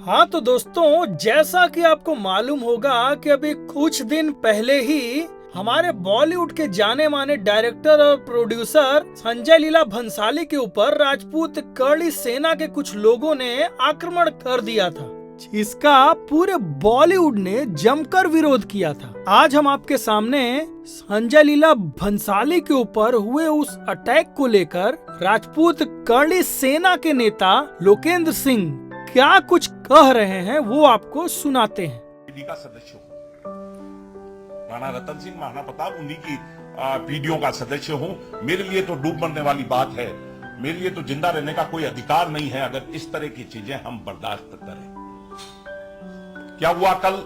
हाँ तो दोस्तों, जैसा कि आपको मालूम होगा कि अभी कुछ दिन पहले ही हमारे बॉलीवुड के जाने माने डायरेक्टर और प्रोड्यूसर संजय लीला भंसाली के ऊपर राजपूत कड़ी सेना के कुछ लोगों ने आक्रमण कर दिया था, जिसका पूरे बॉलीवुड ने जमकर विरोध किया था। आज हम आपके सामने संजय लीला भंसाली के ऊपर हुए उस अटैक को लेकर राजपूत कड़ी सेना के नेता लोकेंद्र सिंह क्या कुछ कह रहे हैं वो आपको सुनाते हैं। का सदस्य हूँ, राणा रतन सिंह महाराणा प्रताप उन्हीं की पीढ़ियों का सदस्य हूँ। मेरे लिए तो डूब मरने वाली बात है, मेरे लिए तो जिंदा रहने का कोई अधिकार नहीं है अगर इस तरह की चीजें हम बर्दाश्त करें। क्या हुआ कल?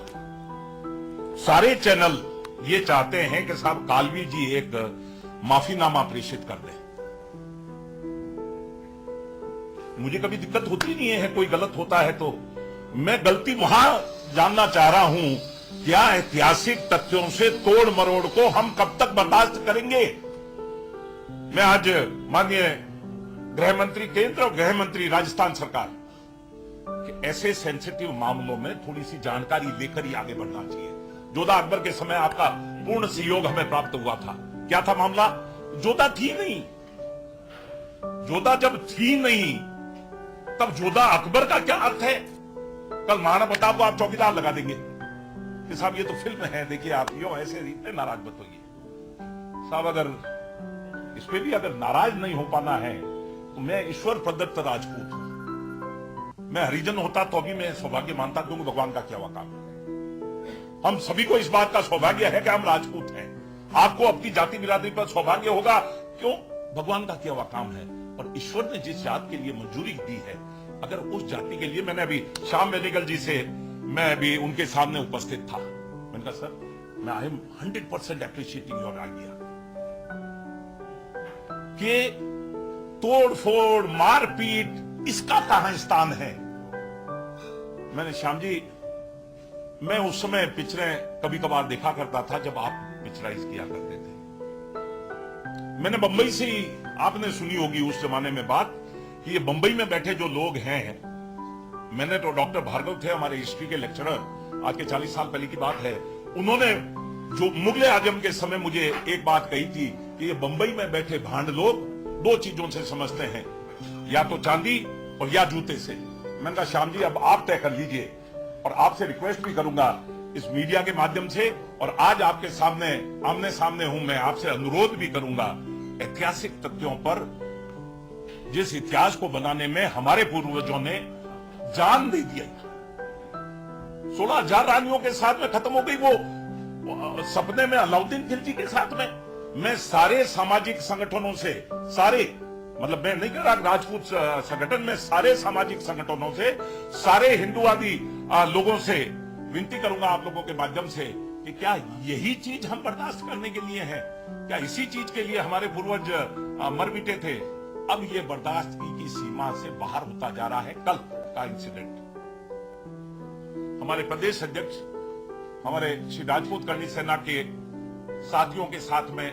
सारे चैनल ये चाहते हैं कि साहब कालवी जी एक माफीनामा प्रेषित कर दें। मुझे कभी दिक्कत होती नहीं है, कोई गलत होता है तो मैं गलती वहां जानना चाह रहा हूं, क्या ऐतिहासिक तथ्यों से तोड़ मरोड़ को हम कब तक बर्दाश्त करेंगे? मैं आज माननीय गृह मंत्री केंद्र और गृह मंत्री राजस्थान सरकार कि ऐसे सेंसिटिव मामलों में थोड़ी सी जानकारी लेकर ही आगे बढ़ना चाहिए। जोधा अकबर के समय आपका पूर्ण सहयोग हमें प्राप्त हुआ था। क्या था मामला? जोधा थी नहीं। जोधा जब थी नहीं तब जोधा अकबर का क्या अर्थ है? कल महाराणा प्रताप को आप चौकीदार लगा देंगे कि साहब ये तो फिल्म है, देखिए आप यो ऐसे इतने नाराज मत होइए साहब। अगर इस पे भी अगर नाराज नहीं हो पाना है तो मैं ईश्वर प्रदत्त राजपूत हूं। मैं हरिजन होता तो भी मैं सौभाग्य मानता, क्योंकि भगवान का क्या हुआ काम। हम सभी को इस बात का सौभाग्य है कि हम राजपूत हैं। आपको अपनी जाति बिरादरी पर सौभाग्य होगा, क्यों? भगवान का किया हुआ काम है। और ईश्वर ने जिस जात के लिए मंजूरी दी है, अगर उस जाति के लिए, मैंने अभी श्याम मेडिकल जी से मैं अभी उनके सामने उपस्थित था, मैंने कहा सर मैं I am 100% appreciating your idea कि तोड़ फोड़ मारपीट इसका कहां स्थान है। मैंने श्याम जी, मैं उस समय पिक्चरें कभी कभार देखा करता था जब आप पिक्चराइज किया करते थे। मैंने बंबई से ही, आपने सुनी होगी उस जमाने में बात कि ये बंबई में बैठे जो लोग हैं, मैंने तो डॉक्टर भार्गव थे हमारे हिस्ट्री के लेक्चरर, आज के 40 साल पहले की बात है, उन्होंने जो मुगले आजम के समय मुझे एक बात कही थी कि ये बंबई में बैठे भांड लोग दो चीजों से समझते हैं, या तो चांदी और या जूते से। मैंने कहा श्याम जी अब आप तय कर लीजिए, और आपसे रिक्वेस्ट भी करूंगा इस मीडिया के माध्यम से, और आज आपके सामने आमने सामने हूं, मैं आपसे अनुरोध भी करूंगा, ऐतिहासिक तथ्यों पर, जिस इतिहास को बनाने में हमारे पूर्वजों ने जान दे दिया, 16,000 रानियों के साथ में खत्म हो गई, वो सपने में अलाउद्दीन खिलजी के साथ में। मैं सारे सामाजिक संगठनों से, सारे मतलब मैं नहीं कह रहा राजपूत संगठन में, सारे सामाजिक संगठनों से, सारे हिंदुवादी लोगों से विनती करूंगा आप लोगों के माध्यम से कि क्या यही चीज हम बर्दाश्त करने के लिए है? क्या इसी चीज के लिए हमारे पूर्वज मर मिटे थे? अब ये बर्दाश्त की सीमा से बाहर होता जा रहा है। कल का इंसिडेंट, हमारे प्रदेश अध्यक्ष हमारे श्री राजपूत करणी सेना के साथियों के साथ में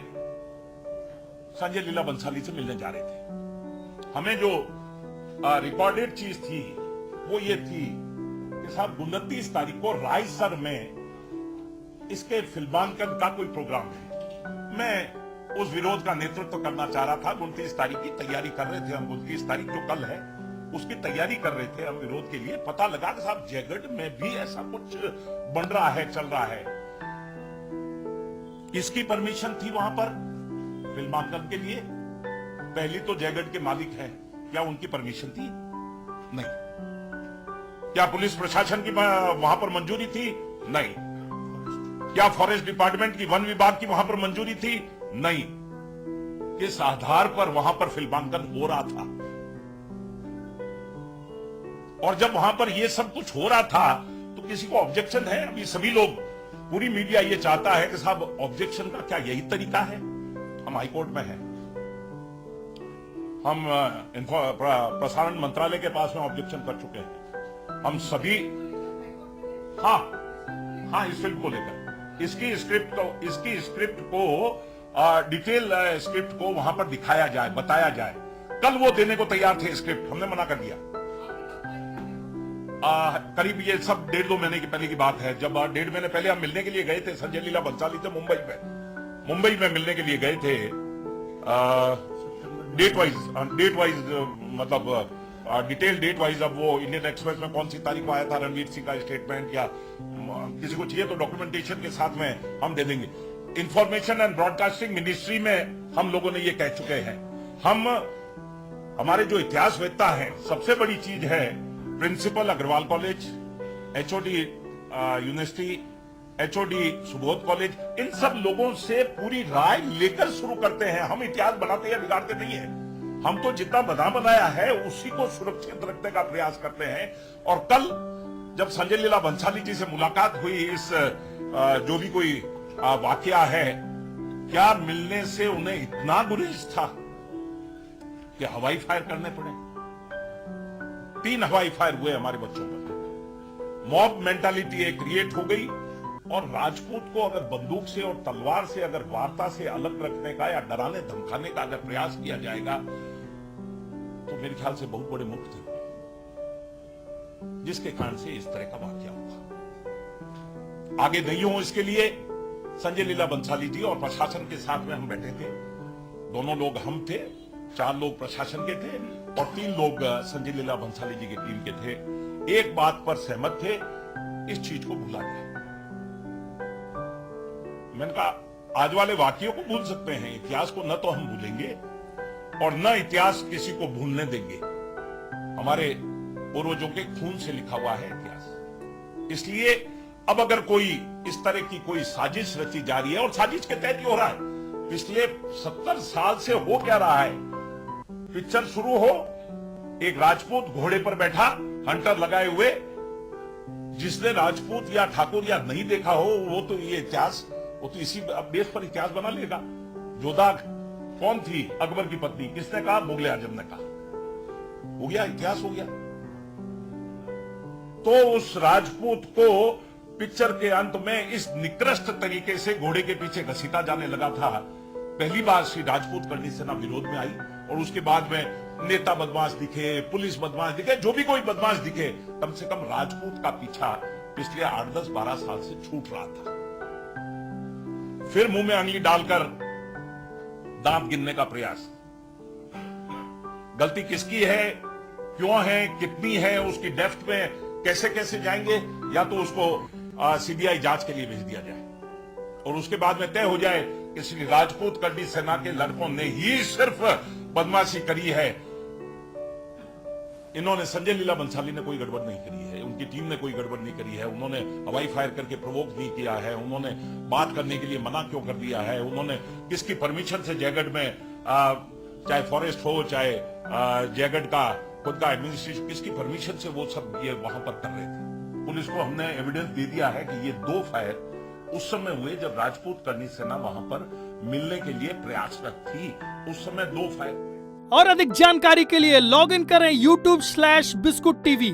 संजय लीला भंसाली से मिलने जा रहे थे। हमें जो रिकॉर्डेड चीज थी वो ये थी कि साहब 29 तारीख को रायसर में इसके फिल्मांकन का कोई प्रोग्राम है। मैं उस विरोध का नेतृत्व करना चाह रहा था। 29 तारीख की तैयारी कर रहे थे हम, 29 तारीख जो कल है उसकी तैयारी कर रहे थे हम विरोध के लिए। पता लगा कि साहब जयगढ़ में भी ऐसा कुछ बन रहा है, चल रहा है। किसकी परमिशन थी वहां पर फिल्मांकन के लिए? पहली तो जयगढ़ के मालिक हैं, क्या उनकी परमिशन थी? नहीं। क्या पुलिस प्रशासन की वहां पर मंजूरी थी? नहीं। क्या फॉरेस्ट डिपार्टमेंट की, वन विभाग की वहां पर मंजूरी थी? नहीं। किस आधार पर वहां पर फिल्मांकन हो रहा था? और जब वहां पर यह सब कुछ हो रहा था तो किसी को ऑब्जेक्शन है? अभी सभी लोग, पूरी मीडिया ये चाहता है कि साहब ऑब्जेक्शन का क्या यही तरीका है? हम हाईकोर्ट में हैं, हम प्रसारण मंत्रालय के पास में ऑब्जेक्शन कर चुके हैं, हम सभी। हाँ, इस फिल्म को लेकर इसकी स्क्रिप्ट को डिटेल स्क्रिप्ट को वहां पर दिखाया जाए, बताया जाए। कल वो देने को तैयार थे स्क्रिप्ट, हमने मना कर दिया। करीब ये सब 1.5-2 महीने की पहले की बात है, जब 1.5 महीने पहले हम मिलने के लिए गए थे संजय लीला भंसाली से मुंबई में मिलने के लिए गए थे। डेट वाइज मतलब डिटेल डेट वाइज, अब वो इंडियन एक्सप्रेस में कौन सी तारीख को आया था रणवीर सिंह का स्टेटमेंट, या किसी को चाहिए तो डॉक्यूमेंटेशन के साथ में हम दे देंगे। इंफॉर्मेशन एंड ब्रॉडकास्टिंग मिनिस्ट्री में हम लोगों ने ये कह चुके हैं, हमारे जो इतिहासवेत्ता हैं, सबसे बड़ी चीज है principal Agarwal college, HOD university, HOD Subodh college, इन सब लोगों से पूरी राय लेकर शुरू करते हैं। हम इतिहास बनाते या बिगाड़ते नहीं है, हम तो जितना बनाया है उसी को सुरक्षित रखने का प्रयास करते हैं। और कल जब संजय लीला भंसाली जी से मुलाकात हुई, इस जो भी कोई वाकया है, क्या मिलने से उन्हें इतना गुरेज था कि हवाई फायर करने पड़े? 3 हवाई फायर हुए हमारे बच्चों पर। मॉब मेंटालिटी एक क्रिएट हो गई, और राजपूत को अगर बंदूक से और तलवार से, अगर वार्ता से अलग रखने का या डराने धमकाने का अगर प्रयास किया जाएगा तो मेरे ख्याल से बहुत बड़े मुफ्त थे, जिसके कारण से इस तरह का वाकया हुआ। आगे नहीं हो इसके लिए संजय लीला भंसाली जी और प्रशासन के साथ में हम बैठे थे। दोनों लोग हम थे, 4 लोग प्रशासन के थे और 3 लोग संजय लीला भंसाली जी की टीम के थे। एक बात पर सहमत थे, इस चीज को भूला जाए। मैंने कहा आज वाले वाक्यों को भूल सकते हैं, इतिहास को न तो हम भूलेंगे और न इतिहास किसी को भूलने देंगे। हमारे पूर्वजों के खून से लिखा हुआ है इतिहास। इसलिए अब अगर कोई इस तरह की कोई साजिश रची जा रही है, और साजिश के तहत ही हो रहा है, पिछले 70 साल से हो क्या रहा है, पिक्चर शुरू हो, एक राजपूत घोड़े पर बैठा, हंटर लगाए हुए, जिसने राजपूत या ठाकुर या नहीं देखा हो वो तो ये इतिहास, वो तो इसी बेस पर इतिहास बना लेगा। जोधा कौन थी? अकबर की पत्नी। किसने कहा? मुगले आजम ने कहा। हो गया, इतिहास हो गया। तो उस राजपूत को पिक्चर के अंत में इस निकृष्ट तरीके से घोड़े के पीछे घसीटा जाने लगा था। पहली बार श्री राजपूत करनी सेना विरोध में आई, और उसके बाद में नेता बदमाश दिखे, पुलिस बदमाश दिखे, जो भी कोई बदमाश दिखे, कम से कम राजपूत का पीछा पिछले 8, 10, 12 साल से छूट रहा था। फिर मुंह में अंगली डालकर दांत गिनने का प्रयास। गलती किसकी है, क्यों है, कितनी है, उसकी डेप्थ में कैसे कैसे जाएंगे, या तो उसको सीबीआई जांच के लिए भेज दिया जाए और उसके बाद में तय हो जाए कि श्री राजपूत करनी सेना के लड़कों ने ही सिर्फ बदमाशी करी है। इन्होंने, संजय लीला भंसाली ने कोई गड़बड़ नहीं करी है, उनकी टीम ने कोई गड़बड़ नहीं करी है, उन्होंने हवाई फायर करके प्रोवोक नहीं किया है, उन्होंने बात करने के लिए मना क्यों कर दिया है, उन्होंने किसकी परमिशन से जयगढ़ में चाहे फॉरेस्ट हो, चाहे जयगढ़ का खुद का एडमिनिस्ट्रेशन, किसकी परमिशन से वो सब ये वहां पर कर रहे थे। पुलिस को हमने एविडेंस दे दिया है कि ये 2 फायर उस समय हुए जब राजपूत करनी सेना वहां पर मिलने के लिए प्रयासरत थी, उस समय 2 फायर। और अधिक जानकारी के लिए लॉग इन करें youtube/biscuit TV।